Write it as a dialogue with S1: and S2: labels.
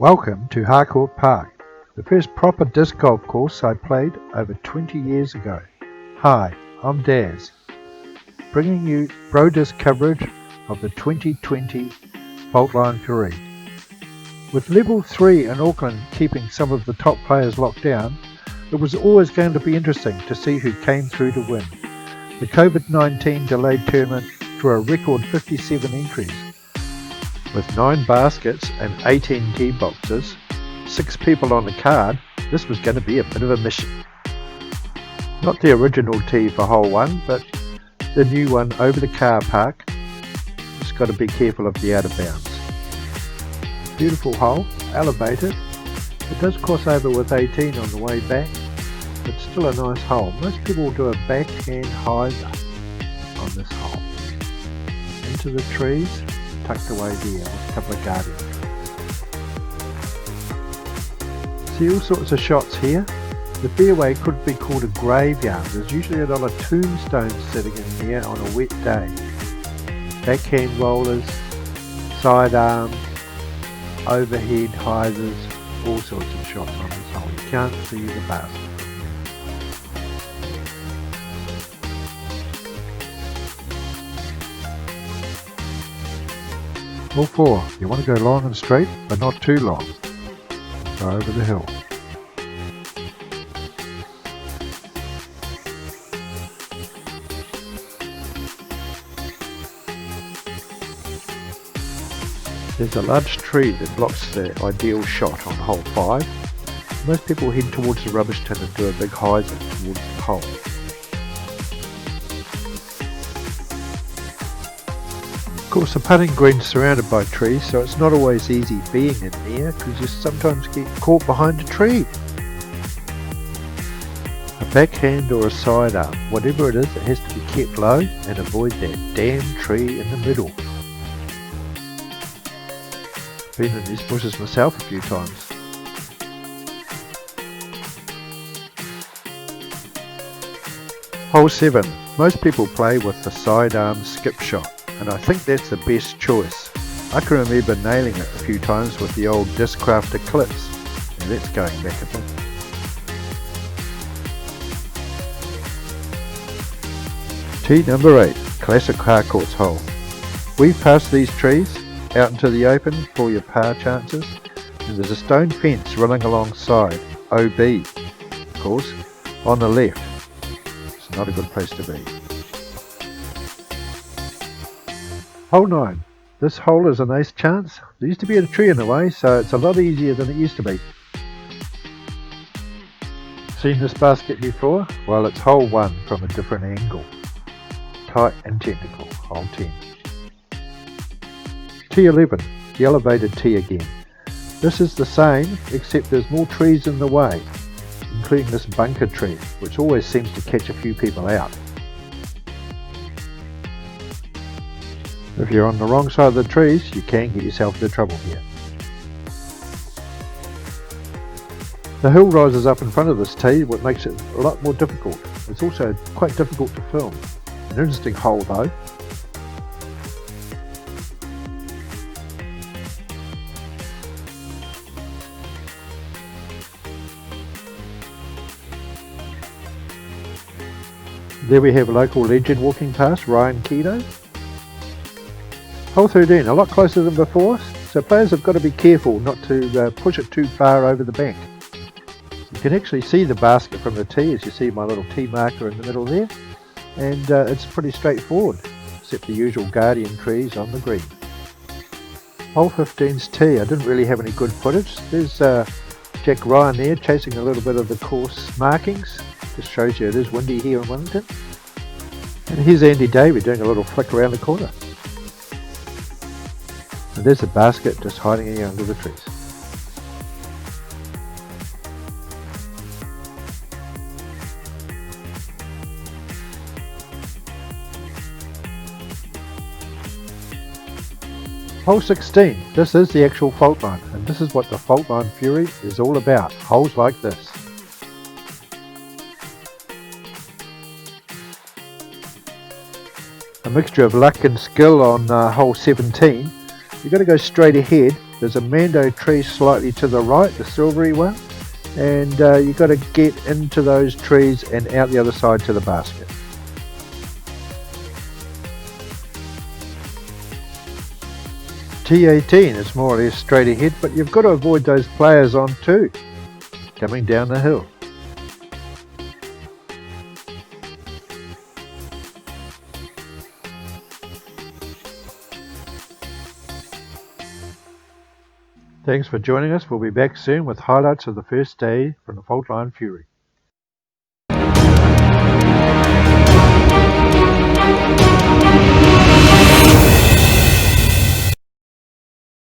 S1: Welcome to Harcourt Park, the first proper disc golf course I played over 20 years ago. Hi, I'm Daz, bringing you pro disc coverage of the 2020 Faultline Fury. With level 3 in Auckland keeping some of the top players locked down, it was always going to be interesting to see who came through to win. The COVID-19 delayed tournament drew a record 57 entries. With 9 baskets and 18 tee boxes, 6 people on the card, this was going to be a bit of a mission. Not the original tee for hole 1, but the new one over the car park. Just got to be careful of the out of bounds. Beautiful hole, elevated. It does cross over with 18 on the way back, but still a nice hole. Most people will do a backhand hyzer on this hole. Into the trees, tucked away there with a couple of guardians. See all sorts of shots here. The fairway could be called a graveyard. There's usually a lot of tombstones sitting in there on a wet day. Backhand rollers, sidearms, overhead hyzers, all sorts of shots on this hole. You can't see the basket. Hole 4, you want to go long and straight, but not too long. Go over the hill. There's a large tree that blocks the ideal shot on hole 5. Most people head towards the rubbish tin and do a big hyzer towards the hole. Of course, the putting green's surrounded by trees, so it's not always easy being in there because you sometimes get caught behind a tree. A backhand or a sidearm, whatever it is, it has to be kept low and avoid that damn tree in the middle. Been in these bushes myself a few times. Hole 7. Most people play with the sidearm skip shot, and I think that's the best choice. I can remember nailing it a few times with the old Discraft Eclipse, and that's going back a bit. Tee number 8, classic Harcourt's hole. Weave past these trees, out into the open for your par chances, and there's a stone fence running alongside, OB, of course, on the left. It's not a good place to be. Hole 9. This hole is a nice chance. There used to be a tree in the way, so it's a lot easier than it used to be. Seen this basket before? Well, it's hole 1 from a different angle. Tight and technical, hole 10. T11, the elevated tee again. This is the same, except there's more trees in the way, including this bunker tree, which always seems to catch a few people out. If you're on the wrong side of the trees, you can get yourself into trouble here. The hill rises up in front of this tee, what makes it a lot more difficult. It's also quite difficult to film. An interesting hole though. There we have a local legend walking past, Ryan Keto. Hole 13, a lot closer than before, so players have got to be careful not to push it too far over the bank. You can actually see the basket from the tee, as you see my little tee marker in the middle there, and it's pretty straightforward, except the usual guardian trees on the green. Hole 15's tee, I didn't really have any good footage. There's Jack Ryan there chasing a little bit of the course markings. Just shows you it is windy here in Wellington. And here's Andy Davey doing a little flick around the corner. And there's the basket just hiding here under the trees. Hole 16, this is the actual fault line, and this is what the Faultline Fury is all about, holes like this. A mixture of luck and skill on hole 17. You've got to go straight ahead There's a Mando tree slightly to the right, the silvery one, and you've got to get into those trees and out the other side to the basket. T18 is more or less straight ahead, but you've got to avoid those players on 2 coming down the hill. Thanks for joining us. We'll be back soon with highlights of the first day from the Faultline Fury.